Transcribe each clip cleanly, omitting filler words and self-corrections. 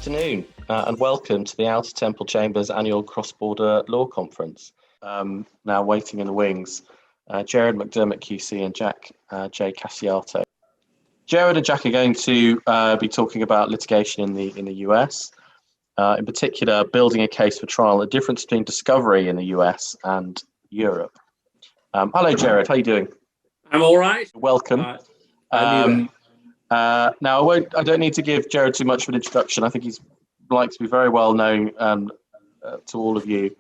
afternoon and welcome to the Outer Temple Chambers annual cross-border law conference. Now waiting in the wings, Gerard McDermott QC and Jack J Casciato. Gerard and Jack are going to be talking about litigation in the US, in particular building a case for trial, the difference between discovery in the US and Europe. Hello Gerard, how are you doing? I'm all right. Welcome. Now, I don't need to give Gerard too much of an introduction. I think he's like to be very well known to all of you.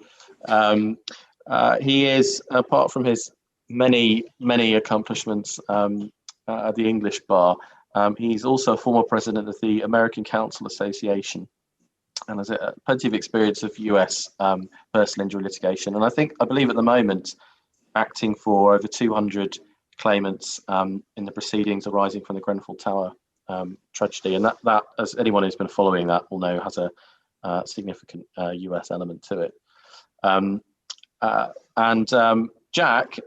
He is, apart from his many accomplishments at the English bar, he's also a former president of the American Counsel Association and has plenty of experience of US personal injury litigation. And I believe at the moment, acting for over 200 claimants in the proceedings arising from the Grenfell Tower tragedy, and that, as anyone who's been following that will know, has a significant US element to it. Jack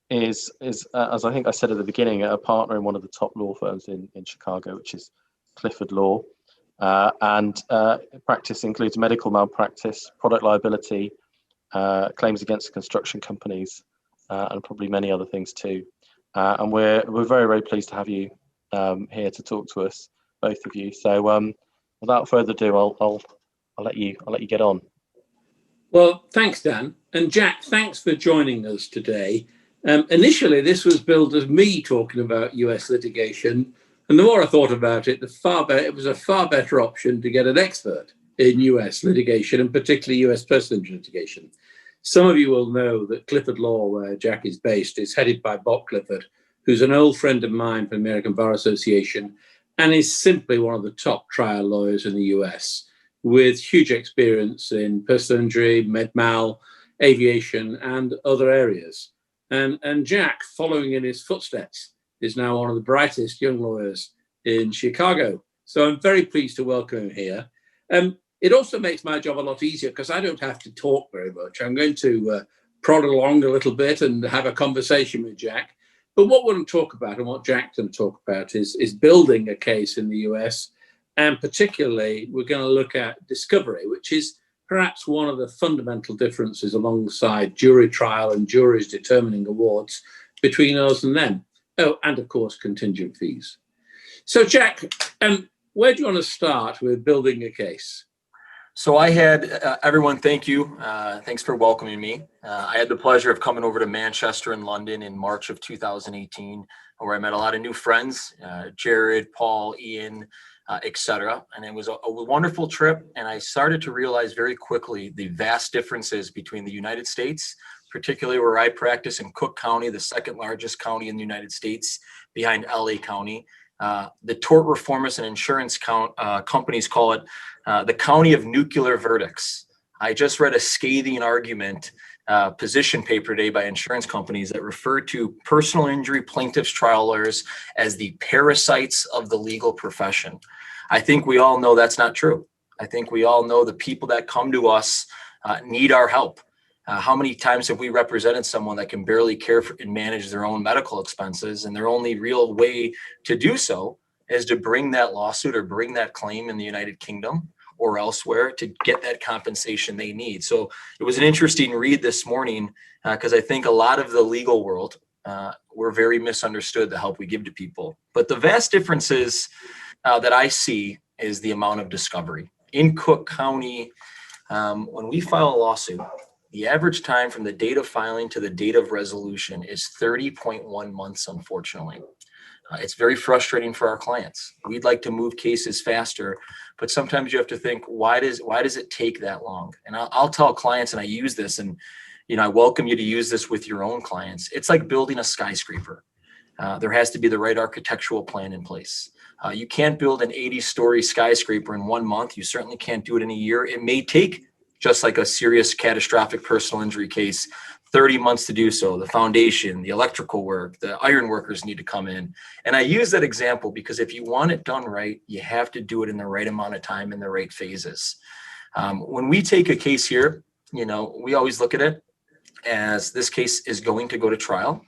is as I think I said at the beginning, a partner in one of the top law firms in Chicago, which is Clifford Law, and practice includes medical malpractice, product liability, claims against construction companies, and probably many other things too. And we're very, very pleased to have you here to talk to us, both of you. So without further ado, I'll let you get on. Well, thanks, Dan. And Jack, thanks for joining us today. Initially, this was billed as me talking about US litigation. And the more I thought about it, it was a far better option to get an expert in US litigation, and particularly US personal injury litigation. Some of you will know that Clifford Law, where Jack is based, is headed by Bob Clifford, who's an old friend of mine from the American Bar Association, and is simply one of the top trial lawyers in the US, with huge experience in personal injury, med mal, aviation, and other areas. And Jack, following in his footsteps, is now one of the brightest young lawyers in Chicago. So I'm very pleased to welcome him here. It also makes my job a lot easier because I don't have to talk very much. I'm going to prod along a little bit and have a conversation with Jack. But what we're going to talk about, and what Jack's going to talk about, is building a case in the US. And particularly, we're going to look at discovery, which is perhaps one of the fundamental differences alongside jury trial and juries determining awards between us and them. Oh, and of course, contingent fees. So Jack, where do you want to start with building a case? So I had, everyone, thank you. Thanks for welcoming me. I had the pleasure of coming over to Manchester and London in March of 2018, where I met a lot of new friends, Jared, Paul, Ian, etc. And it was a wonderful trip. And I started to realize very quickly the vast differences between the United States, particularly where I practice in Cook County, the second largest county in the United States behind LA County. The tort reformers and insurance companies call it the county of nuclear verdicts. I just read a scathing argument position paper today by insurance companies that refer to personal injury plaintiffs trial lawyers as the parasites of the legal profession. I think we all know that's not true. I think we all know the people that come to us need our help. How many times have we represented someone that can barely care for and manage their own medical expenses, and their only real way to do so is to bring that lawsuit or bring that claim in the United Kingdom or elsewhere to get that compensation they need. So it was an interesting read this morning because I think a lot of the legal world, we're very misunderstood the help we give to people. But the vast differences that I see is the amount of discovery. In Cook County, when we file a lawsuit, the average time from the date of filing to the date of resolution is 30.1 months, unfortunately. It's very frustrating for our clients. We'd like to move cases faster, but sometimes you have to think, why does it take that long? And I'll tell clients, and I use this, and I welcome you to use this with your own clients. It's like building a skyscraper. There has to be the right architectural plan in place. You can't build an 80-story skyscraper in 1 month. You certainly can't do it in a year. It may take, just like a serious catastrophic personal injury case, 30 months to do so. The foundation, the electrical work, the iron workers need to come in. And I use that example because if you want it done right, you have to do it in the right amount of time in the right phases. When we take a case here, we always look at it as this case is going to go to trial.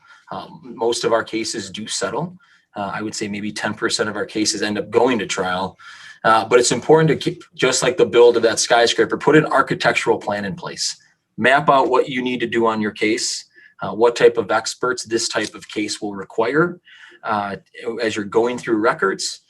Most of our cases do settle. I would say maybe 10% of our cases end up going to trial. But it's important to keep, just like the build of that skyscraper, put an architectural plan in place. Map out what you need to do on your case, what type of experts this type of case will require as you're going through records.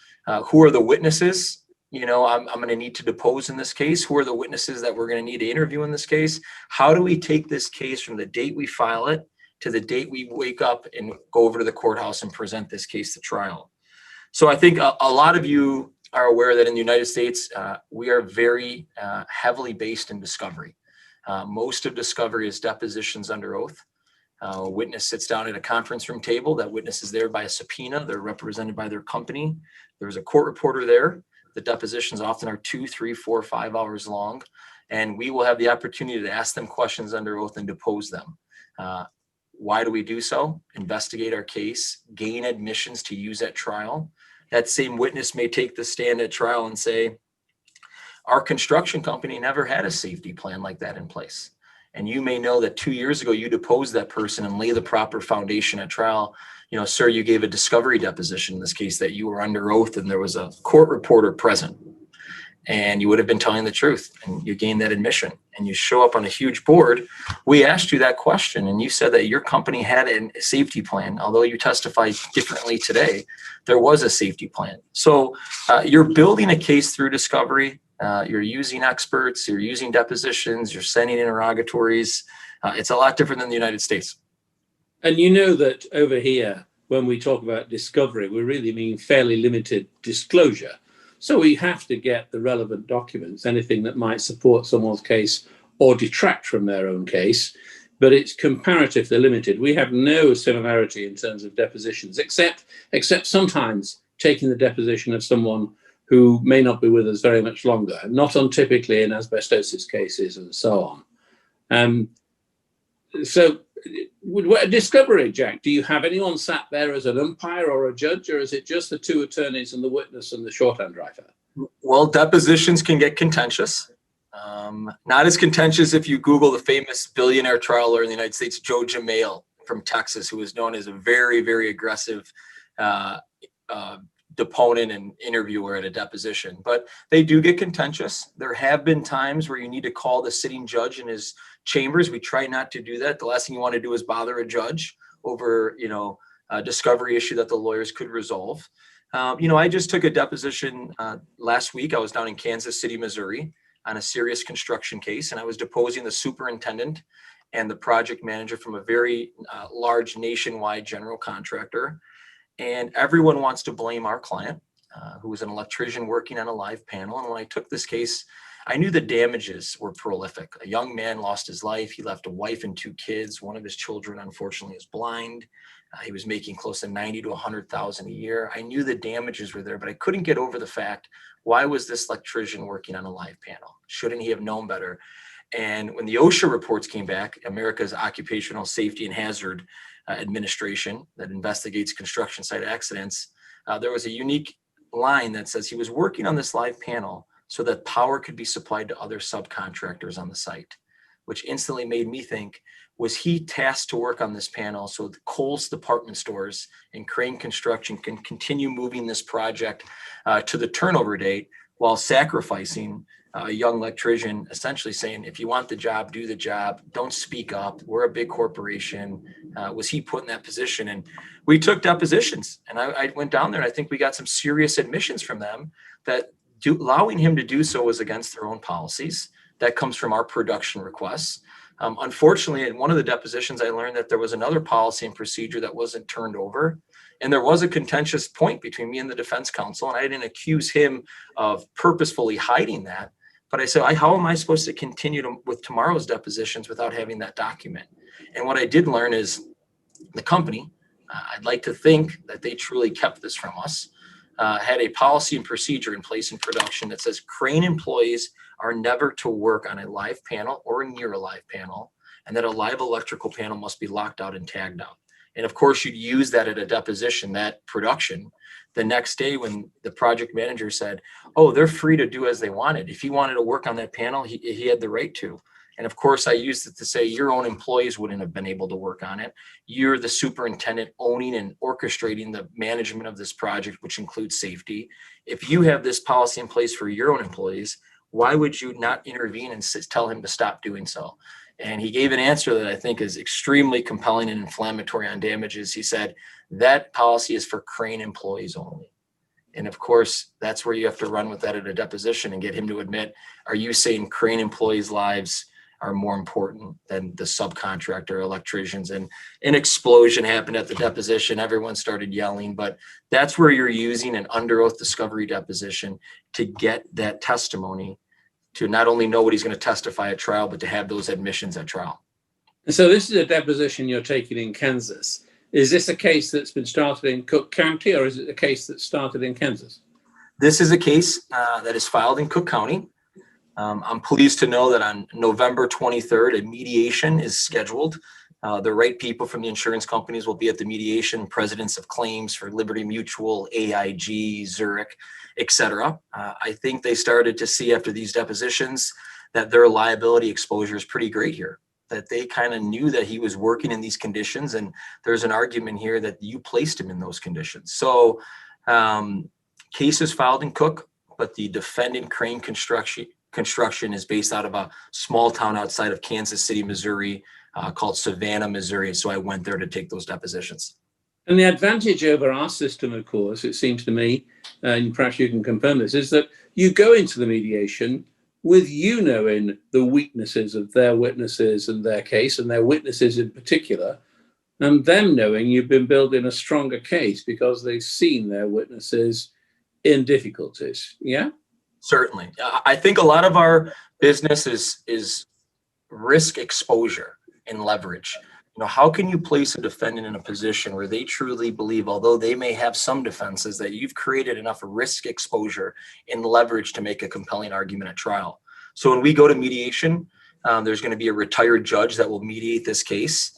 Who are the witnesses? I'm going to need to depose in this case. Who are the witnesses that we're going to need to interview in this case? How do we take this case from the date we file it to the date we wake up and go over to the courthouse and present this case to trial? So I think a lot of you are aware that in the United States, we are very heavily based in discovery. Most of discovery is depositions under oath. A witness sits down at a conference room table. That witness is there by a subpoena. They're represented by their company. There's a court reporter there. The depositions often are 2, 3, 4, 5 hours long. And we will have the opportunity to ask them questions under oath and depose them. Why do we do so? Investigate our case, gain admissions to use at trial. That same witness may take the stand at trial and say, our construction company never had a safety plan like that in place. And you may know that 2 years ago, you deposed that person and lay the proper foundation at trial. Sir, you gave a discovery deposition in this case that you were under oath and there was a court reporter present. And you would have been telling the truth and you gained that admission and you show up on a huge board. We asked you that question and you said that your company had a safety plan. Although you testified differently today, there was a safety plan. So you're building a case through discovery. You're using experts, you're using depositions, you're sending interrogatories. It's a lot different than the United States. And you know that over here, when we talk about discovery, we really mean fairly limited disclosure. So we have to get the relevant documents, anything that might support someone's case or detract from their own case, but it's comparatively limited. We have no similarity in terms of depositions, except sometimes taking the deposition of someone who may not be with us very much longer, not untypically in asbestosis cases and so on. So discovery, Jack, do you have anyone sat there as an umpire or a judge, or is it just the two attorneys and the witness and the shorthand writer? Well, depositions can get contentious. Not as contentious if you Google the famous billionaire trial lawyer in the United States, Joe Jamail from Texas, who is known as a very, very aggressive deponent and interviewer at a deposition. But they do get contentious. There have been times where you need to call the sitting judge in his chambers. We try not to do that. The last thing you want to do is bother a judge over, a discovery issue that the lawyers could resolve. I just took a deposition last week. I was down in Kansas City, Missouri on a serious construction case, and I was deposing the superintendent and the project manager from a very large nationwide general contractor. And everyone wants to blame our client, who was an electrician working on a live panel. And when I took this case, I knew the damages were prolific. A young man lost his life. He left a wife and 2 kids. One of his children, unfortunately, is blind. He was making close to $90,000 to $100,000 a year. I knew the damages were there, but I couldn't get over the fact, why was this electrician working on a live panel? Shouldn't he have known better? And when the OSHA reports came back, America's Occupational Safety and Hazard Administration that investigates construction site accidents, there was a unique line that says he was working on this live panel so that power could be supplied to other subcontractors on the site, which instantly made me think, was he tasked to work on this panel so the Kohl's department stores and Crane Construction can continue moving this project to the turnover date while sacrificing a young electrician, essentially saying, if you want the job, do the job, don't speak up, we're a big corporation. Was he put in that position? And we took depositions, and I went down there, and I think we got some serious admissions from them that allowing him to do so was against their own policies. That comes from our production requests. Unfortunately, in one of the depositions, I learned that there was another policy and procedure that wasn't turned over. And there was a contentious point between me and the defense counsel, and I didn't accuse him of purposefully hiding that. But I said, how am I supposed to continue with tomorrow's depositions without having that document? And what I did learn is the company, I'd like to think that they truly kept this from us, had a policy and procedure in place in production that says Crane employees are never to work on a live panel or near a live panel, and that a live electrical panel must be locked out and tagged out. And of course, you'd use that at a deposition, that production. The next day when the project manager said, oh, they're free to do as they wanted. If he wanted to work on that panel, he had the right to. And of course, I used it to say your own employees wouldn't have been able to work on it. You're the superintendent owning and orchestrating the management of this project, which includes safety. If you have this policy in place for your own employees, why would you not intervene and tell him to stop doing so? And he gave an answer that I think is extremely compelling and inflammatory on damages. He said, that policy is for Crane employees only. And of course, that's where you have to run with that at a deposition and get him to admit, are you saying Crane employees' lives are more important than the subcontractor electricians? And an explosion happened at the deposition. Everyone started yelling, but that's where you're using an under oath discovery deposition to get that testimony, to not only know what he's going to testify at trial, but to have those admissions at trial. And so this is a deposition you're taking in Kansas. Is this a case that's been started in Cook County, or is it a case that started in Kansas? This is a case that is filed in Cook County. I'm pleased to know that on November 23rd, a mediation is scheduled. The right people from the insurance companies will be at the mediation, presidents of claims for Liberty Mutual, AIG, Zurich, etc. I think they started to see after these depositions that their liability exposure is pretty great here, that they kind of knew that he was working in these conditions. And there's an argument here that you placed him in those conditions. So case is filed in Cook, but the defendant, Crane Construction, is based out of a small town outside of Kansas City, Missouri, called Savannah, Missouri. So I went there to take those depositions. And the advantage over our system, of course, it seems to me, and perhaps you can confirm this, is that you go into the mediation with you knowing the weaknesses of their witnesses and their case, and their witnesses in particular, and them knowing you've been building a stronger case because they've seen their witnesses in difficulties. Yeah? Certainly. I think a lot of our business is risk exposure and leverage. You know, how can you place a defendant in a position where they truly believe, although they may have some defenses, that you've created enough risk exposure and leverage to make a compelling argument at trial? So when we go to mediation, there's going to be a retired judge that will mediate this case.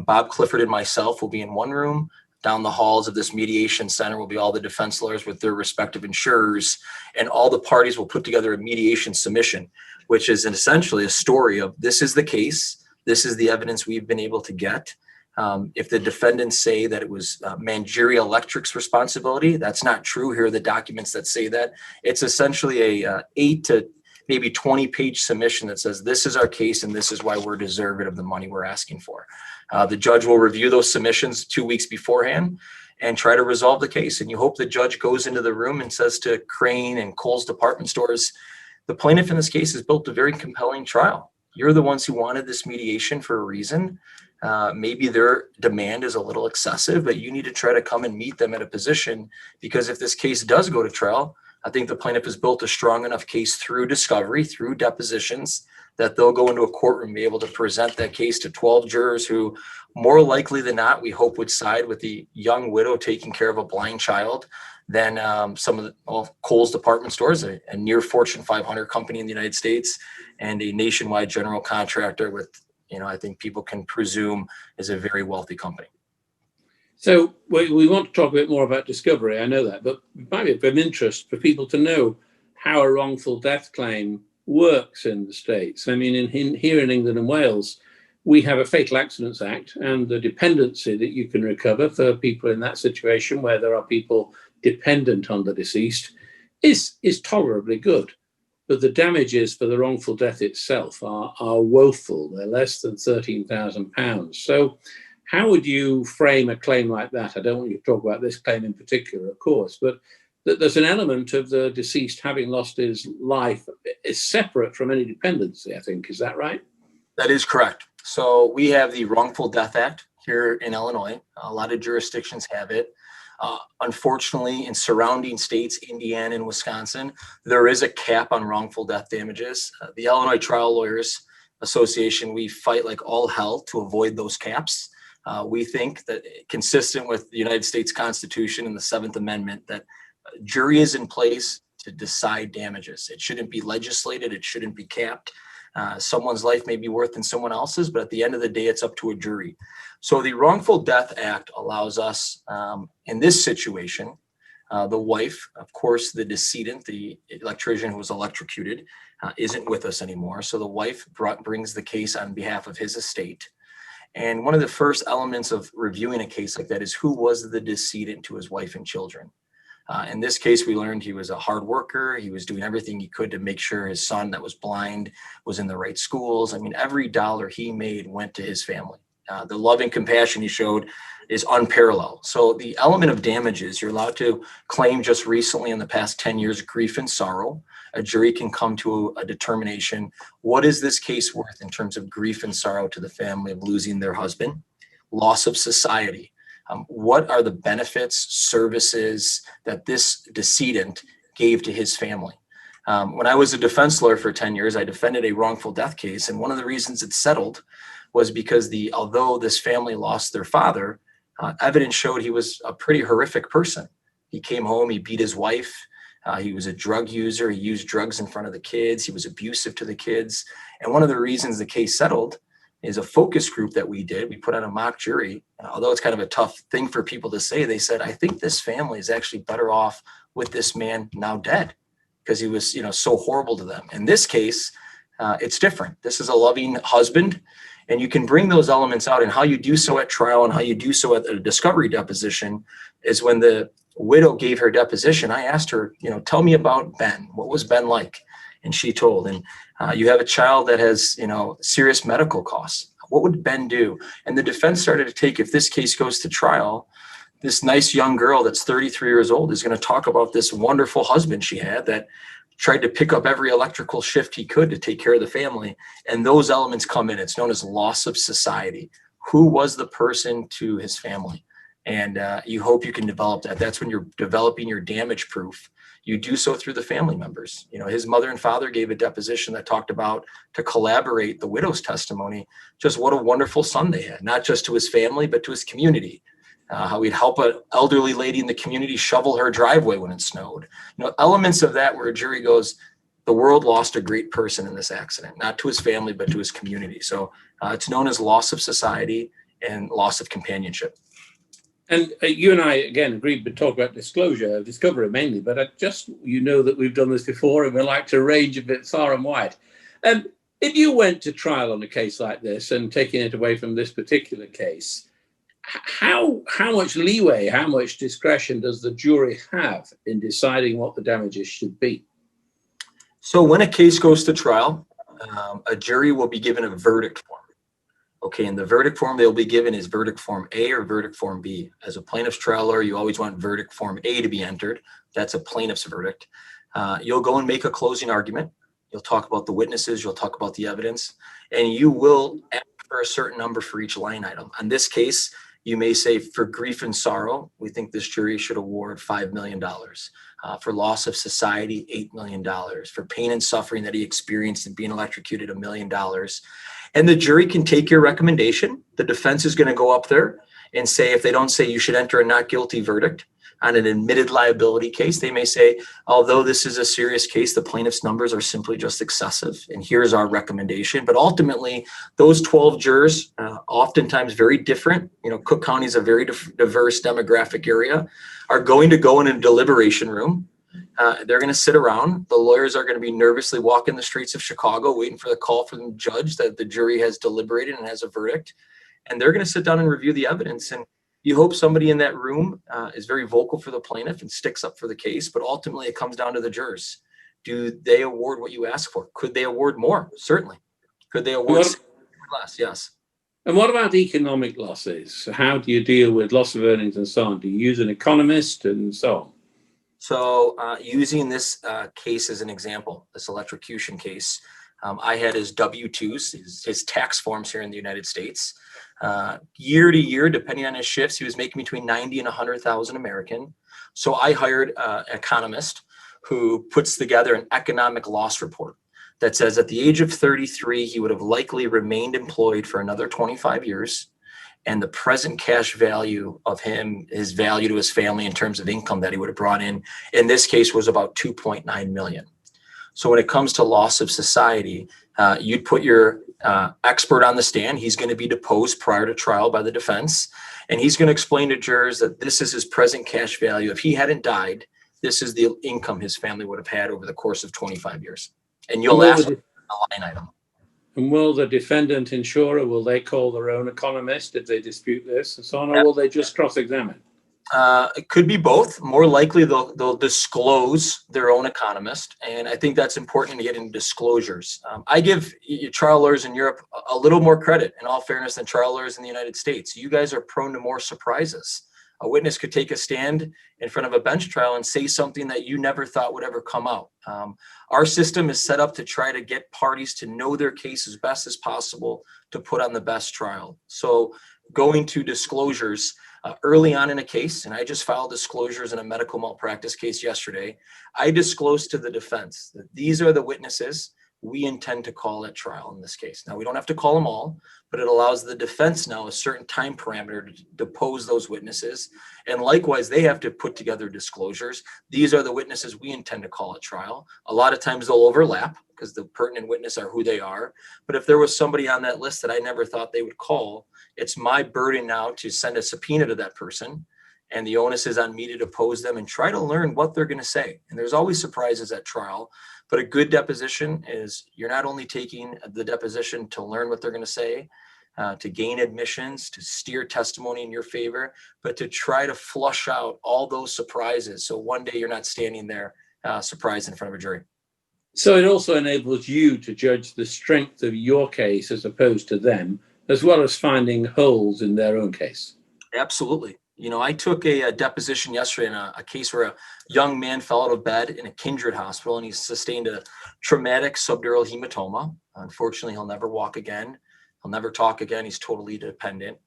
Bob Clifford and myself will be in one room. Down the halls of this mediation center will be all the defense lawyers with their respective insurers, and all the parties will put together a mediation submission, which is essentially a story of, this is the case, this is the evidence we've been able to get. If the defendants say that it was Mangeria Electric's responsibility, that's not true. Here are the documents that say that. It's essentially a 8 to maybe 20-page submission that says, this is our case and this is why we're deserving of the money we're asking for. The judge will review those submissions 2 weeks beforehand and try to resolve the case. And you hope the judge goes into the room and says to Crane and Kohl's department stores, the plaintiff in this case has built a very compelling trial. You're the ones who wanted this mediation for a reason. Maybe their demand is a little excessive, but you need to try to come and meet them at a position, because if this case does go to trial, I think the plaintiff has built a strong enough case through discovery, through depositions, that they'll go into a courtroom and be able to present that case to 12 jurors who, more likely than not, we hope would side with the young widow taking care of a blind child than some of the Kohl's department stores, a near Fortune 500 company in the United States, and a nationwide general contractor with, I think people can presume is a very wealthy company. So we want to talk a bit more about discovery, I know that, but it might be of interest for people to know how a wrongful death claim works in the States. I mean, here in England and Wales, we have a Fatal Accidents Act, and the dependency that you can recover for people in that situation where there are people dependent on the deceased is tolerably good. But the damages for the wrongful death itself are woeful. They're less than £13,000. So how would you frame a claim like that? I don't want you to talk about this claim in particular, of course, but that there's an element of the deceased having lost his life is separate from any dependency, I think. Is that right? That is correct. So we have the Wrongful Death Act here in Illinois. A lot of jurisdictions have it. Unfortunately, in surrounding states, Indiana and Wisconsin, there is a cap on wrongful death damages. The Illinois Trial Lawyers Association, we fight like all hell to avoid those caps. We think that, consistent with the United States Constitution and the 7th Amendment, that jury is in place to decide damages. It shouldn't be legislated. It shouldn't be capped. Someone's life may be worth than someone else's, but at the end of the day, it's up to a jury. So the Wrongful Death Act allows us, in this situation, The wife, of course, the decedent, the electrician who was electrocuted, isn't with us anymore. So the wife brings the case on behalf of his estate. And one of the first elements of reviewing a case like that is who was the decedent to his wife and children. In this case, we learned he was a hard worker. He was doing everything he could to make sure his son that was blind was in the right schools. I mean, every dollar he made went to his family. The love and compassion he showed is unparalleled. So the element of damages, you're allowed to claim just recently in the past 10 years, grief and sorrow. A jury can come to a determination. What is this case worth in terms of grief and sorrow to the family of losing their husband? Loss of society. What are the benefits, services that this decedent gave to his family? When I was a defense lawyer for 10 years, I defended a wrongful death case. And one of the reasons it settled was because although this family lost their father, evidence showed he was a pretty horrific person. He came home, he beat his wife. He was a drug user. He used drugs in front of the kids. He was abusive to the kids. And one of the reasons the case settled is a focus group that we did. We put on a mock jury. Although it's kind of a tough thing for people to say, they said, I think this family is actually better off with this man now dead because he was, so horrible to them. In this case, it's different. This is a loving husband, and you can bring those elements out. And how you do so at trial and how you do so at a discovery deposition is when the widow gave her deposition, I asked her, tell me about Ben. What was Ben like? And she told, and you have a child that has, serious medical costs. What would Ben do? And the defense started to take, if this case goes to trial, this nice young girl that's 33 years old is going to talk about this wonderful husband she had that tried to pick up every electrical shift he could to take care of the family. And those elements come in. It's known as loss of society. Who was the person to his family? And you hope you can develop that. That's when you're developing your damage proof. You do so through the family members. His mother and father gave a deposition that talked about, to collaborate the widow's testimony, just what a wonderful son they had, not just to his family, but to his community. How he'd help an elderly lady in the community shovel her driveway when it snowed. Elements of that where a jury goes, the world lost a great person in this accident, not to his family, but to his community. So it's known as loss of society and loss of companionship. And you and I, again, agreed to talk about discovery mainly, but that we've done this before and we like to range a bit far and wide. If you went to trial on a case like this, and taking it away from this particular case, how much leeway, how much discretion does the jury have in deciding what the damages should be? So when a case goes to trial, a jury will be given a verdict form. Okay, and the verdict form they'll be given is verdict form A or verdict form B. As a plaintiff's trial lawyer, you always want verdict form A to be entered. That's a plaintiff's verdict. You'll go and make a closing argument. You'll talk about the witnesses, you'll talk about the evidence, and you will ask for a certain number for each line item. On this case, you may say, for grief and sorrow, we think this jury should award $5 million. For loss of society, $8 million. For pain and suffering that he experienced in being electrocuted, $1 million. And the jury can take your recommendation. The defense is going to go up there and say, if they don't say you should enter a not guilty verdict on an admitted liability case, they may say, although this is a serious case, the plaintiff's numbers are simply just excessive, and here's our recommendation. But ultimately, those 12 jurors, oftentimes very different, Cook County is a very diverse demographic area, are going to go in a deliberation room. They're going to sit around. The lawyers are going to be nervously walking the streets of Chicago, waiting for the call from the judge that the jury has deliberated and has a verdict. And they're going to sit down and review the evidence. And you hope somebody in that room is very vocal for the plaintiff and sticks up for the case. But ultimately, it comes down to the jurors. Do they award what you ask for? Could they award more? Certainly. Could they award less? Yes. And what about economic losses? How do you deal with loss of earnings and so on? Do you use an economist and so on? So using this case as an example, this electrocution case, I had his W-2s, his tax forms here in the United States. Year to year, depending on his shifts, he was making between 90 and 100,000 American. So I hired an economist who puts together an economic loss report that says at the age of 33, he would have likely remained employed for another 25 years. And the present cash value of him, his value to his family in terms of income that he would have brought in this case was about 2.9 million. So when it comes to loss of society, you'd put your expert on the stand. He's going to be deposed prior to trial by the defense. And he's going to explain to jurors that this is his present cash value. If he hadn't died, this is the income his family would have had over the course of 25 years. And you'll ask a line item. And will the defendant insurer, will they call their own economist if they dispute this and so on, or will they just cross-examine? It could be both. More likely, they'll disclose their own economist, and I think that's important to get into disclosures. I give trial lawyers in Europe a little more credit, in all fairness, than trial lawyers in the United States. You guys are prone to more surprises. A witness could take a stand in front of a bench trial and say something that you never thought would ever come out. Our system is set up to try to get parties to know their case as best as possible to put on the best trial. So going to disclosures early on in a case, and I just filed disclosures in a medical malpractice case yesterday, I disclosed to the defense that these are the witnesses we intend to call at trial in this case. Now, we don't have to call them all, but it allows the defense now a certain time parameter to depose those witnesses. And likewise, they have to put together disclosures. These are the witnesses we intend to call at trial. A lot of times they'll overlap because the pertinent witness are who they are. But if there was somebody on that list that I never thought they would call, it's my burden now to send a subpoena to that person. And the onus is on me to depose them and try to learn what they're going to say. And there's always surprises at trial. But a good deposition is you're not only taking the deposition to learn what they're going to say, to gain admissions, to steer testimony in your favor, but to try to flush out all those surprises. So one day you're not standing there surprised in front of a jury. So it also enables you to judge the strength of your case as opposed to them, as well as finding holes in their own case. Absolutely. You know, I took a deposition yesterday in a case where a young man fell out of bed in a Kindred hospital and he sustained a traumatic subdural hematoma. Unfortunately, he'll never walk again. He'll never talk again. He's totally dependent.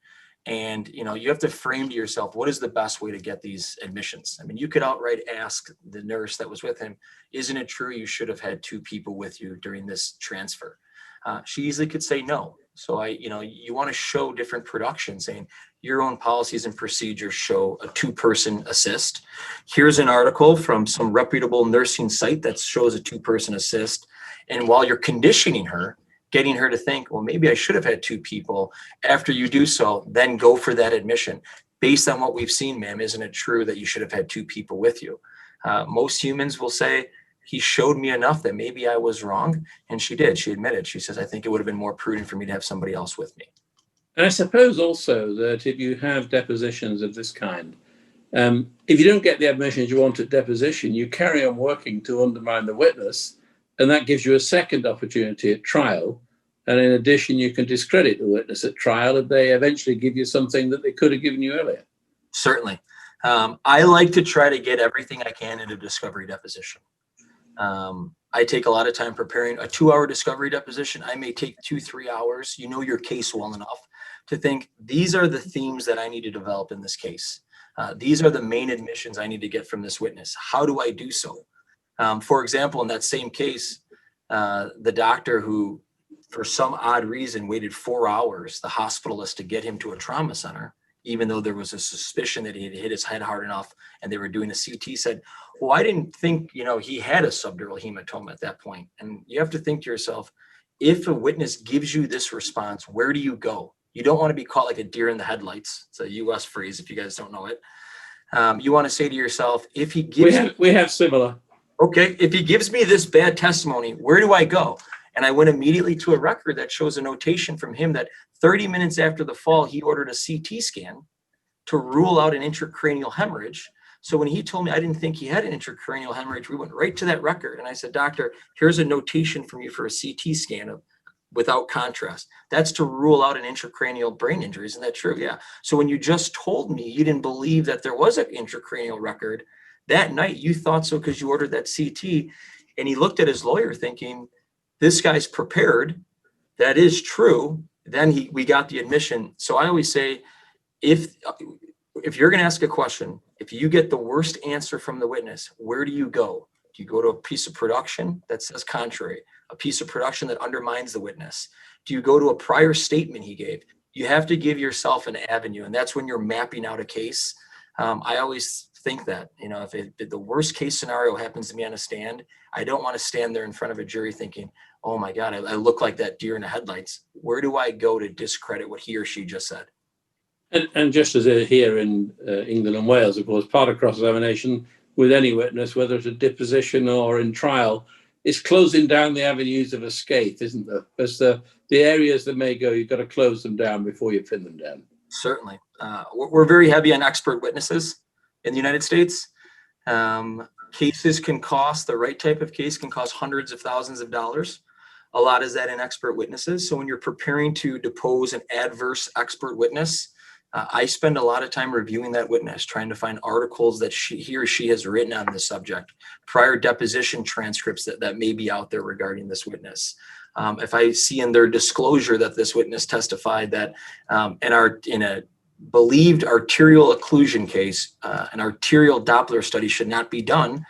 And, you know, you have to frame to yourself, what is the best way to get these admissions? I mean, you could outright ask the nurse that was with him, isn't it true you should have had 2 people with you during this transfer? She easily could say no. So you want to show different production saying your own policies and procedures show a 2-person assist. Here's an article from some reputable nursing site that shows a 2-person assist. And while you're conditioning her, getting her to think, well, maybe I should have had 2 people. After you do so, then go for that admission. Based on what we've seen, ma'am, isn't it true that you should have had 2 people with you? Most humans will say, he showed me enough that maybe I was wrong. And she did. She admitted. She says, I think it would have been more prudent for me to have somebody else with me. And I suppose also that if you have depositions of this kind, if you don't get the admissions you want at deposition, you carry on working to undermine the witness, and that gives you a second opportunity at trial. And in addition, you can discredit the witness at trial if they eventually give you something that they could have given you earlier. Certainly. I like to try to get everything I can into discovery deposition. I take a lot of time preparing a 2-hour discovery deposition. I may take 2-3 hours. You know your case well enough to think these are the themes that I need to develop in this case. These are the main admissions I need to get from this witness. How do I do so? For example, in that same case, the doctor who, for some odd reason, waited 4 hours, the hospitalist, to get him to a trauma center, even though there was a suspicion that he had hit his head hard enough and they were doing a CT, said, well, I didn't think, he had a subdural hematoma at that point. And you have to think to yourself, if a witness gives you this response, where do you go? You don't want to be caught like a deer in the headlights. It's a US phrase if you guys don't know it. You want to say to yourself, if he gives we have similar. Okay, if he gives me this bad testimony, where do I go? And I went immediately to a record that shows a notation from him that 30 minutes after the fall, he ordered a CT scan to rule out an intracranial hemorrhage. So when he told me I didn't think he had an intracranial hemorrhage, we went right to that record. And I said, doctor, here's a notation from you for a CT scan without contrast. That's to rule out an intracranial brain injury. Isn't that true? Yeah. So when you just told me you didn't believe that there was an intracranial record, that night you thought so because you ordered that CT. And he looked at his lawyer thinking, this guy's prepared. That is true. Then we got the admission. So I always say, if you're going to ask a question, if you get the worst answer from the witness, where do you go? Do you go to a piece of production that says contrary, a piece of production that undermines the witness? Do you go to a prior statement he gave? You have to give yourself an avenue, and that's when you're mapping out a case. I always think that, if the worst case scenario happens to me on a stand, I don't want to stand there in front of a jury thinking, oh my God, I look like that deer in the headlights. Where do I go to discredit what he or she just said? And just as here in England and Wales, of course, part of cross-examination with any witness, whether it's a deposition or in trial, is closing down the avenues of escape, isn't there? Because the areas that may go, you've got to close them down before you pin them down. Certainly. We're very heavy on expert witnesses in the United States. Cases can cost, the right type of case can cost hundreds of thousands of dollars. A lot is that in expert witnesses. So when you're preparing to depose an adverse expert witness, I spend a lot of time reviewing that witness, trying to find articles that he or she has written on this subject, prior deposition transcripts that may be out there regarding this witness. If I see in their disclosure that this witness testified that in a believed arterial occlusion case, an arterial Doppler study should not be done,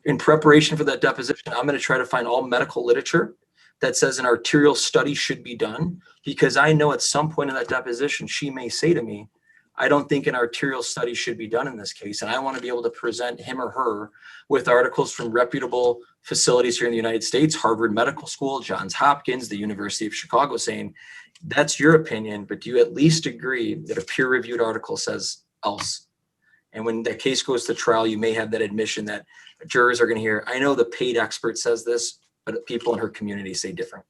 in preparation for that deposition, I'm going to try to find all medical literature that says an arterial study should be done, because I know at some point in that deposition, she may say to me, I don't think an arterial study should be done in this case. And I want to be able to present him or her with articles from reputable facilities here in the United States, Harvard Medical School, Johns Hopkins, the University of Chicago, saying, that's your opinion, but do you at least agree that a peer-reviewed article says else? And when the case goes to trial, you may have that admission that jurors are going to hear, I know the paid expert says this, but people in her community say different.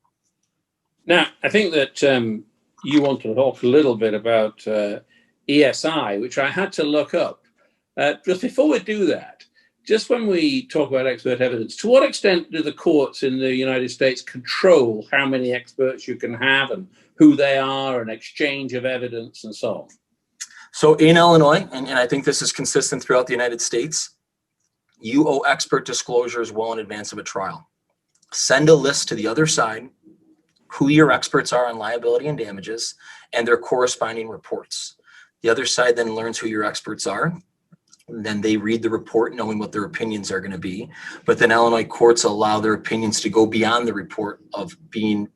Now, I think that you want to talk a little bit about ESI, which I had to look up. Just before we do that, just when we talk about expert evidence, to what extent do the courts in the United States control how many experts you can have and who they are and exchange of evidence and so on? So in Illinois, and I think this is consistent throughout the United States, you owe expert disclosures well in advance of a trial. Send a list to the other side, who your experts are on liability and damages, and their corresponding reports. The other side then learns who your experts are. Then they read the report knowing what their opinions are going to be. But then Illinois courts allow their opinions to go beyond the report of being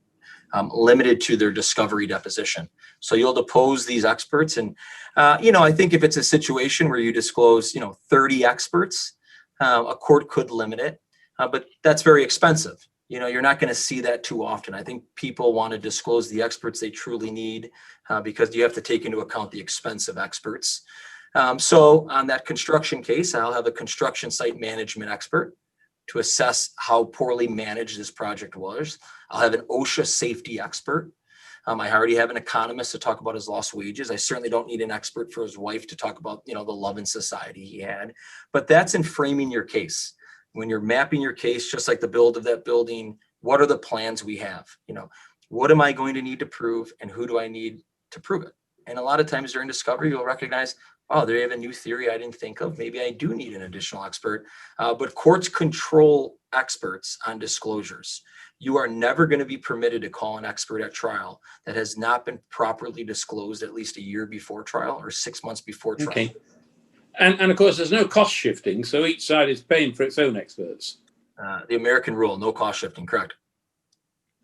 limited to their discovery deposition. So you'll depose these experts. And, I think if it's a situation where you disclose, 30 experts, a court could limit it. But that's very expensive. You're not going to see that too often. I think people want to disclose the experts they truly need because you have to take into account the expense of experts. So on that construction case, I'll have a construction site management expert to assess how poorly managed this project was. I'll have an OSHA safety expert. I already have an economist to talk about his lost wages. I certainly don't need an expert for his wife to talk about, the love and society he had. But that's in framing your case. When you're mapping your case, just like the build of that building, what are the plans we have? What am I going to need to prove and who do I need to prove it? And a lot of times during discovery, you'll recognize, oh, they have a new theory I didn't think of. Maybe I do need an additional expert. But courts control experts on disclosures. You are never going to be permitted to call an expert at trial that has not been properly disclosed at least a year before trial or 6 months before trial. Okay. And of course, there's no cost shifting, so each side is paying for its own experts. The American rule, no cost shifting, correct.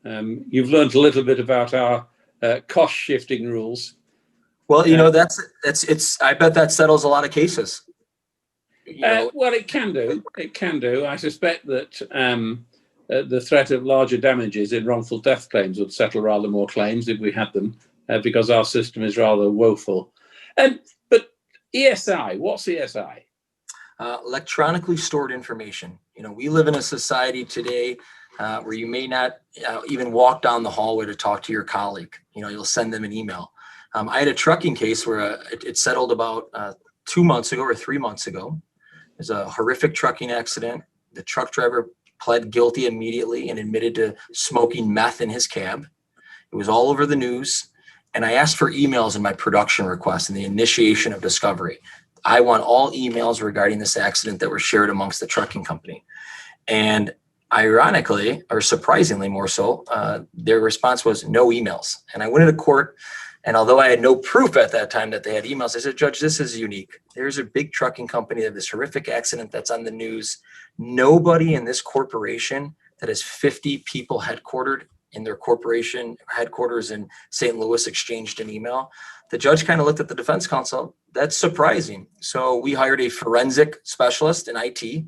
You've learned a little bit about our cost shifting rules. Well, it's. I bet that settles a lot of cases. Well, it can do. It can do. I suspect that the threat of larger damages in wrongful death claims would settle rather more claims if we had them, because our system is rather woeful. But ESI, what's ESI? Electronically stored information. We live in a society today where you may not even walk down the hallway to talk to your colleague. You'll send them an email. I had a trucking case where it settled about 2 months ago or 3 months ago. It was a horrific trucking accident. The truck driver pled guilty immediately and admitted to smoking meth in his cab. It was all over the news. And I asked for emails in my production request and the initiation of discovery. I want all emails regarding this accident that were shared amongst the trucking company. And ironically, or surprisingly more so, their response was no emails. And I went into court, and although I had no proof at that time that they had emails, I said, Judge, this is unique. There's a big trucking company that had this horrific accident that's on the news. Nobody in this corporation that has 50 people headquartered in their corporation headquarters in St. Louis exchanged an email. The judge kind of looked at the defense counsel. That's surprising. So we hired a forensic specialist in IT.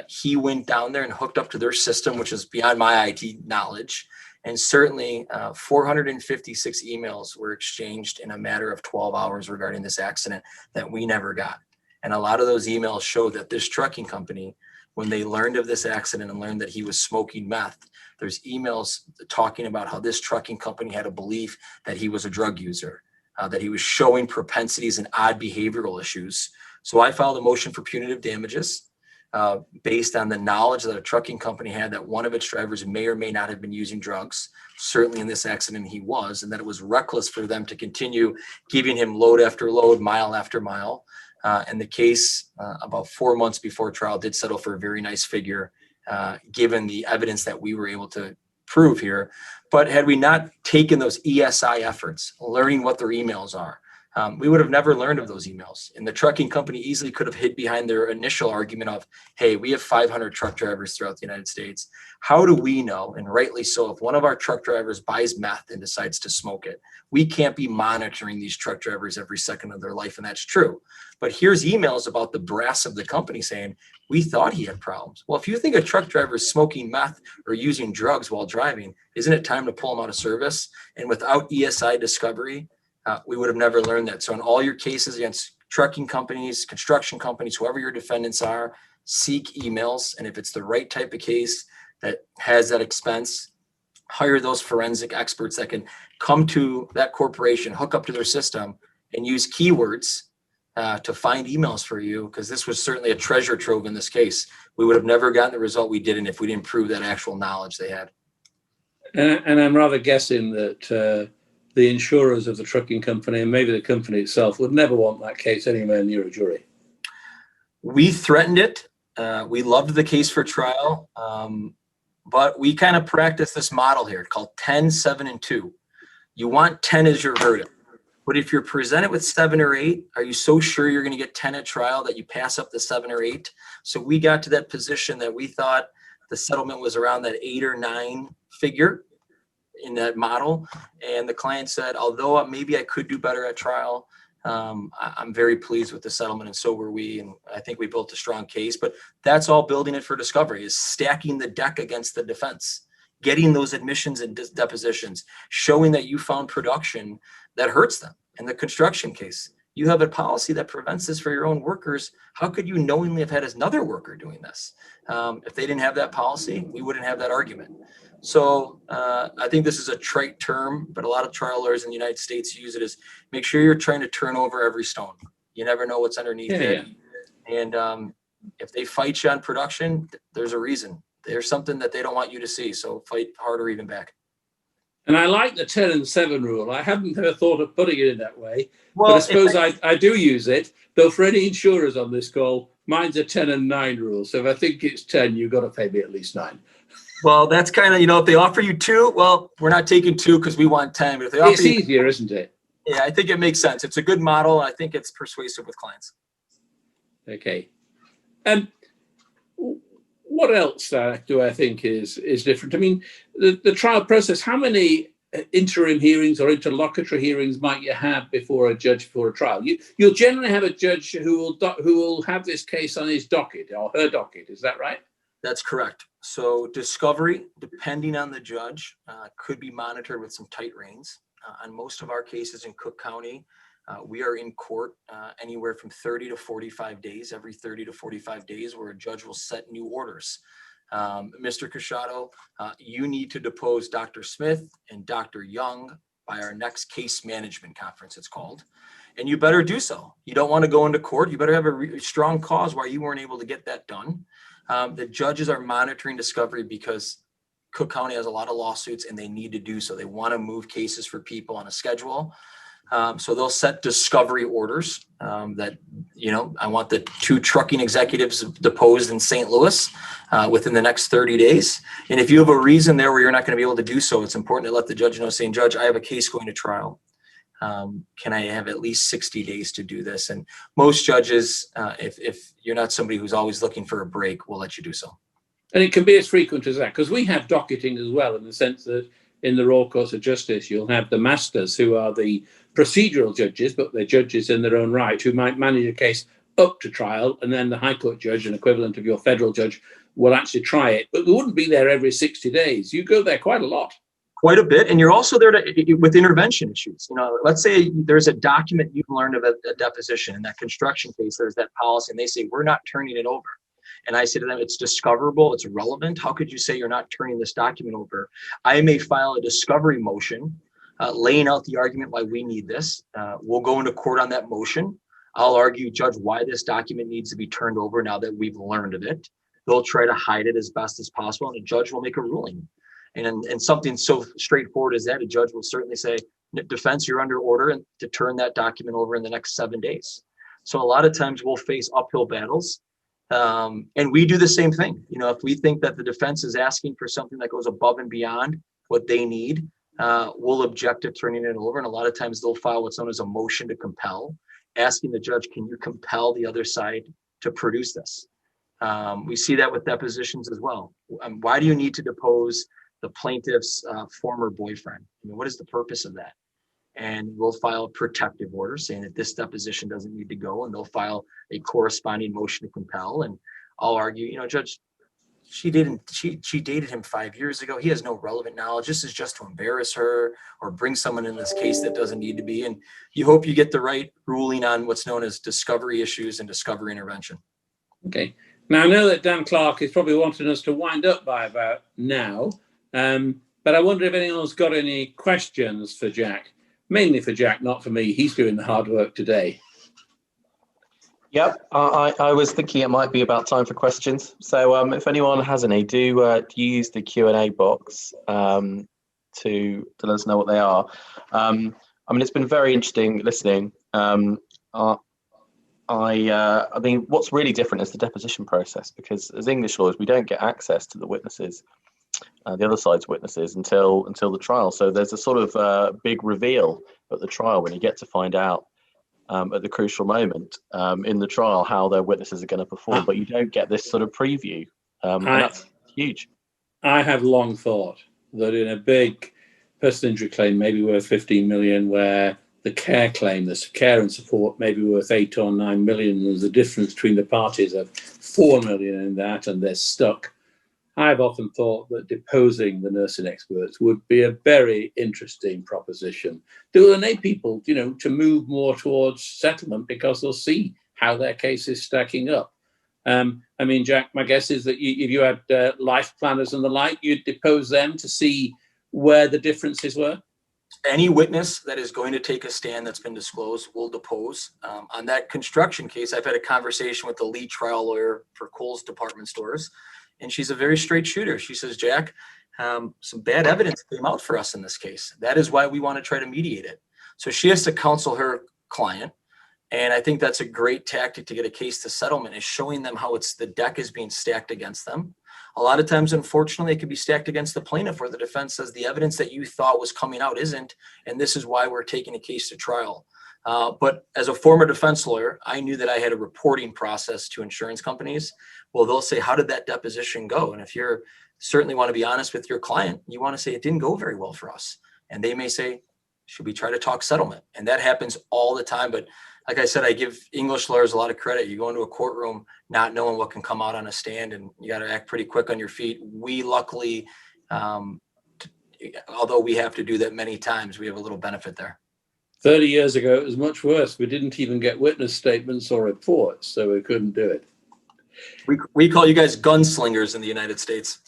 He went down there and hooked up to their system, which is beyond my IT knowledge. And certainly 456 emails were exchanged in a matter of 12 hours regarding this accident that we never got. And a lot of those emails show that this trucking company, when they learned of this accident and learned that he was smoking meth, there's emails talking about how this trucking company had a belief that he was a drug user, that he was showing propensities and odd behavioral issues. So I filed a motion for punitive damages based on the knowledge that a trucking company had that one of its drivers may or may not have been using drugs. Certainly in this accident he was, and that it was reckless for them to continue giving him load after load, mile after mile. And the case, about 4 months before trial, did settle for a very nice figure, given the evidence that we were able to prove here. But had we not taken those ESI efforts, learning what their emails are, we would have never learned of those emails. And the trucking company easily could have hid behind their initial argument of, hey, we have 500 truck drivers throughout the United States. How do we know, and rightly so, if one of our truck drivers buys meth and decides to smoke it? We can't be monitoring these truck drivers every second of their life, and that's true. But here's emails about the brass of the company saying, we thought he had problems. Well, if you think a truck driver is smoking meth or using drugs while driving, isn't it time to pull him out of service? And without ESI discovery, we would have never learned that. So in all your cases against trucking companies, construction companies, whoever your defendants are, seek emails. And if it's the right type of case that has that expense, hire those forensic experts that can come to that corporation, hook up to their system, and use keywords to find emails for you, because this was certainly a treasure trove in this case. We would have never gotten the result we did if we didn't prove that actual knowledge they had. And I'm rather guessing that the insurers of the trucking company and maybe the company itself would never want that case anywhere near a jury. We threatened it. We loved the case for trial, but we kind of practice this model here called 10, 7, and 2. You want 10 as your verdict. But if you're presented with 7 or 8, are you so sure you're going to get 10 at trial that you pass up the 7 or 8? So we got to that position that we thought the settlement was around that 8 or 9 figure in that model. And the client said, although maybe I could do better at trial, I'm very pleased with the settlement, and so were we. And I think we built a strong case. But that's all building it for discovery, is stacking the deck against the defense, getting those admissions and depositions, showing that you found production that hurts them. In the construction case, you have a policy that prevents this for your own workers. How could you knowingly have had another worker doing this? If they didn't have that policy, we wouldn't have that argument. So I think this is a trite term, but a lot of trial lawyers in the United States use it as make sure you're trying to turn over every stone. You never know what's underneath it. And if they fight you on production, there's a reason. There's something that they don't want you to see. So fight harder even back. And I like the 10 and 7 rule. I hadn't ever thought of putting it in that way, Well, but I suppose I do use it. Though for any insurers on this call, mine's a 10 and 9 rule. So if I think it's 10, you've got to pay me at least 9. Well, that's kind of, if they offer you 2, well, we're not taking 2 because we want 10. But if they offer it's easier, isn't it? Yeah, I think it makes sense. It's a good model. I think it's persuasive with clients. Okay. What else do I think is different? I mean, the trial process, how many interim hearings or interlocutory hearings might you have before a judge for a trial? You'll generally have a judge who will have this case on his docket or her docket. Is that right? That's correct. So discovery, depending on the judge, could be monitored with some tight reins. On most of our cases in Cook County, we are in court anywhere from 30 to 45 days, every 30 to 45 days, where a judge will set new orders. Mr. Casciato, you need to depose Dr. Smith and Dr. Young by our next case management conference, it's called. And you better do so. You don't want to go into court. You better have a strong cause why you weren't able to get that done. The judges are monitoring discovery because Cook County has a lot of lawsuits and they need to do so. They want to move cases for people on a schedule. So they'll set discovery orders that, I want the 2 trucking executives deposed in St. Louis within the next 30 days. And if you have a reason there where you're not going to be able to do so, it's important to let the judge know, saying, Judge, I have a case going to trial. Can I have at least 60 days to do this? And most judges, if you're not somebody who's always looking for a break, will let you do so. And it can be as frequent as that, because we have docketing as well, in the sense that in the Royal Courts of Justice, you'll have the masters, who are the procedural judges, but they're judges in their own right, who might manage a case up to trial, and then the High Court judge, an equivalent of your federal judge, will actually try it. But they wouldn't be there every 60 days. You go there quite a lot. Quite a bit. And you're also there with intervention issues. Let's say there's a document you've learned of a deposition. In that construction case, there's that policy, and they say, we're not turning it over. And I say to them, it's discoverable, it's relevant. How could you say you're not turning this document over? I may file a discovery motion, laying out the argument why we need this. We'll go into court on that motion. I'll argue, Judge, why this document needs to be turned over now that we've learned of it. They'll try to hide it as best as possible, and a judge will make a ruling. And something so straightforward as that, a judge will certainly say, defense, you're under order to turn that document over in the next 7 days. So a lot of times we'll face uphill battles. And we do the same thing. If we think that the defense is asking for something that goes above and beyond what they need, we'll object to turning it over. And a lot of times they'll file what's known as a motion to compel, asking the judge, can you compel the other side to produce this? We see that with depositions as well. Why do you need to depose the plaintiff's former boyfriend? What is the purpose of that? And we'll file a protective order saying that this deposition doesn't need to go, and they'll file a corresponding motion to compel. And I'll argue, Judge, she dated him 5 years ago. He has no relevant knowledge. This is just to embarrass her or bring someone in this case that doesn't need to be. And you hope you get the right ruling on what's known as discovery issues and discovery intervention. Okay. Now, I know that Dan Clark is probably wanting us to wind up by about now, but I wonder if anyone's got any questions for Jack. Mainly for Jack, not for me. He's doing the hard work today. Yep, I was thinking it might be about time for questions. So if anyone has any, do use the Q&A box to let us know what they are. It's been very interesting listening. I mean, what's really different is the deposition process, because as English lawyers, we don't get access to the witnesses, the other side's witnesses, until the trial. So there's a sort of big reveal at the trial when you get to find out at the crucial moment in the trial how their witnesses are going to perform, but you don't get this sort of preview, and that's huge. I have long thought that in a big personal injury claim, maybe worth 15 million, where the care claim, the care and support, may be worth 8 or 9 million, there's a difference between the parties of 4 million in that, and they're stuck. I've often thought that deposing the nursing experts would be a very interesting proposition. It will enable people, to move more towards settlement, because they'll see how their case is stacking up. Jack, my guess is that if you had life planners and the like, you'd depose them to see where the differences were? Any witness that is going to take a stand that's been disclosed will depose. On that construction case, I've had a conversation with the lead trial lawyer for Kohl's department stores, and she's a very straight shooter. She says, Jack, some bad evidence came out for us in this case. That is why we want to try to mediate it. So she has to counsel her client. And I think that's a great tactic to get a case to settlement, is showing them how the deck is being stacked against them. A lot of times, unfortunately, it can be stacked against the plaintiff, where the defense says the evidence that you thought was coming out isn't, and this is why we're taking a case to trial. But as a former defense lawyer, I knew that I had a reporting process to insurance companies. Well, they'll say, how did that deposition go? And if you certainly want to be honest with your client, you want to say it didn't go very well for us. And they may say, should we try to talk settlement? And that happens all the time. But like I said, I give English lawyers a lot of credit. You go into a courtroom not knowing what can come out on a stand, and you got to act pretty quick on your feet. We luckily, although we have to do that many times, we have a little benefit there. 30 years ago, it was much worse. We didn't even get witness statements or reports, so we couldn't do it. We call you guys gunslingers in the United States.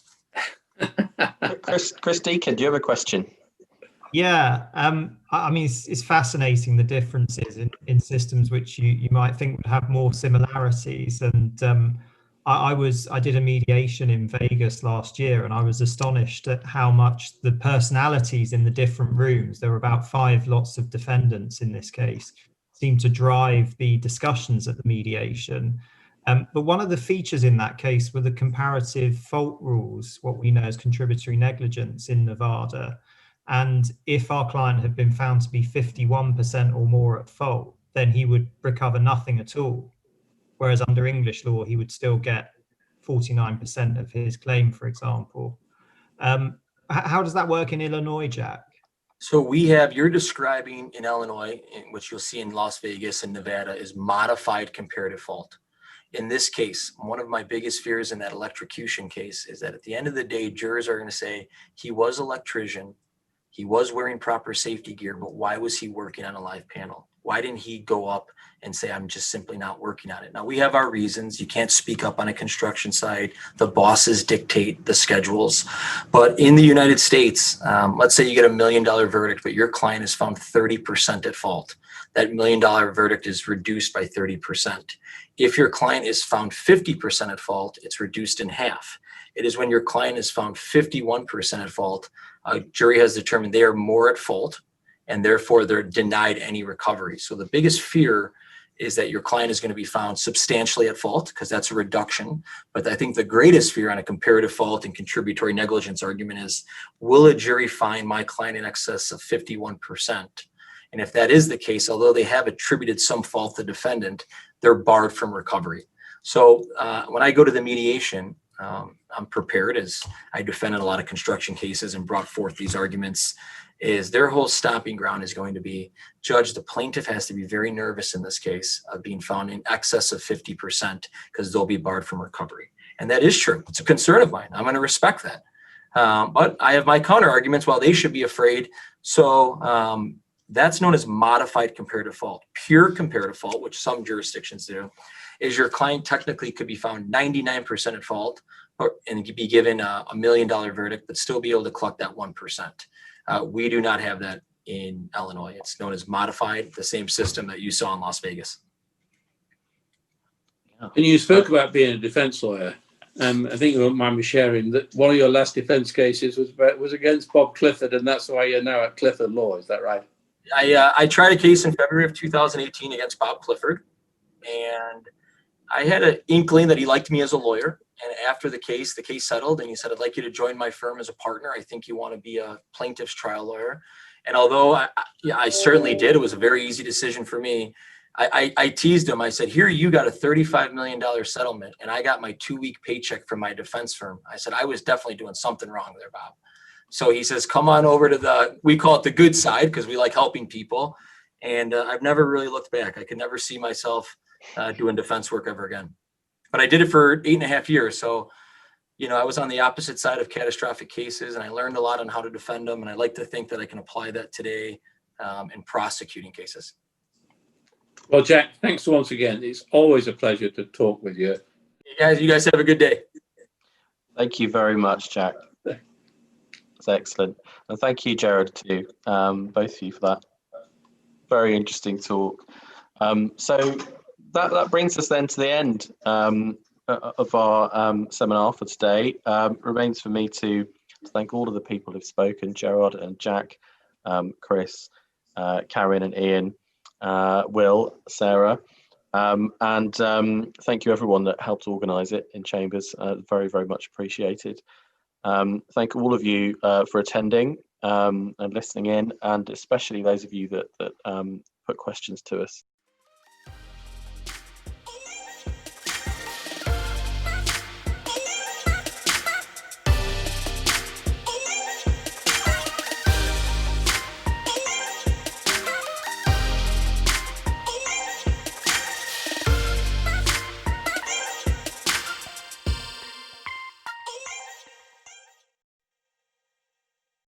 Chris Deacon, do you have a question? Yeah, it's fascinating, the differences in systems which you might think would have more similarities. And I did a mediation in Vegas last year, and I was astonished at how much the personalities in the different rooms, there were about 5 lots of defendants in this case, seemed to drive the discussions at the mediation. But one of the features in that case were the comparative fault rules, what we know as contributory negligence in Nevada. And if our client had been found to be 51% or more at fault, then he would recover nothing at all. Whereas under English law, he would still get 49% of his claim, for example. How does that work in Illinois, Jack? So we have, you're describing in Illinois, which you'll see in Las Vegas and Nevada, is modified comparative fault. In this case, one of my biggest fears in that electrocution case is that at the end of the day, jurors are going to say he was an electrician, he was wearing proper safety gear, but why was he working on a live panel? Why didn't he go up and say, I'm just simply not working on it? Now, we have our reasons. You can't speak up on a construction site. The bosses dictate the schedules. But in the United States, let's say you get $1 million verdict, but your client is found 30% at fault. That $1 million verdict is reduced by 30%. If your client is found 50% at fault, it's reduced in half. It is when your client is found 51% at fault, a jury has determined they are more at fault, and therefore they're denied any recovery. So the biggest fear is that your client is going to be found substantially at fault, because that's a reduction. But I think the greatest fear on a comparative fault and contributory negligence argument is, will a jury find my client in excess of 51%? And if that is the case, although they have attributed some fault to the defendant, they're barred from recovery. So when I go to the mediation, I'm prepared, as I defended a lot of construction cases and brought forth these arguments, is their whole stomping ground is going to be, Judge, the plaintiff has to be very nervous in this case of being found in excess of 50%, because they'll be barred from recovery. And that is true. It's a concern of mine. I'm going to respect that. But I have my counter arguments while they should be afraid. So that's known as modified comparative fault. Pure comparative fault, which some jurisdictions do, is your client technically could be found 99% at fault and be given a $1 million verdict, but still be able to collect that 1%. We do not have that in Illinois. It's known as modified, the same system that you saw in Las Vegas. And you spoke about being a defense lawyer. I think you won't mind me sharing that one of your last defense cases was against Bob Clifford, and that's why you're now at Clifford Law. Is that right? I tried a case in February of 2018 against Bob Clifford, and I had an inkling that he liked me as a lawyer. And after the case settled, and he said, I'd like you to join my firm as a partner. I think you want to be a plaintiff's trial lawyer. And although I certainly did, it was a very easy decision for me. I teased him. I said, here, you got a $35 million settlement, and I got my 2-week paycheck from my defense firm. I said, I was definitely doing something wrong there, Bob. So he says, come on over to we call it the good side, because we like helping people. And I've never really looked back. I could never see myself doing defense work ever again. But I did it for 8.5 years. So, I was on the opposite side of catastrophic cases, and I learned a lot on how to defend them. And I like to think that I can apply that today in prosecuting cases. Well, Jack, thanks once again. It's always a pleasure to talk with you. You guys have a good day. Thank you very much, Jack. That's excellent. And thank you, Gerard, too, both of you, for that very interesting talk. So that brings us then to the end of our seminar for today. Remains for me to thank all of the people who've spoken, Gerard and Jack, Chris, Karen and Ian, Will, Sarah, and thank you everyone that helped organise it in Chambers. Very, very much appreciated. Thank all of you for attending and listening in, and especially those of you that put questions to us.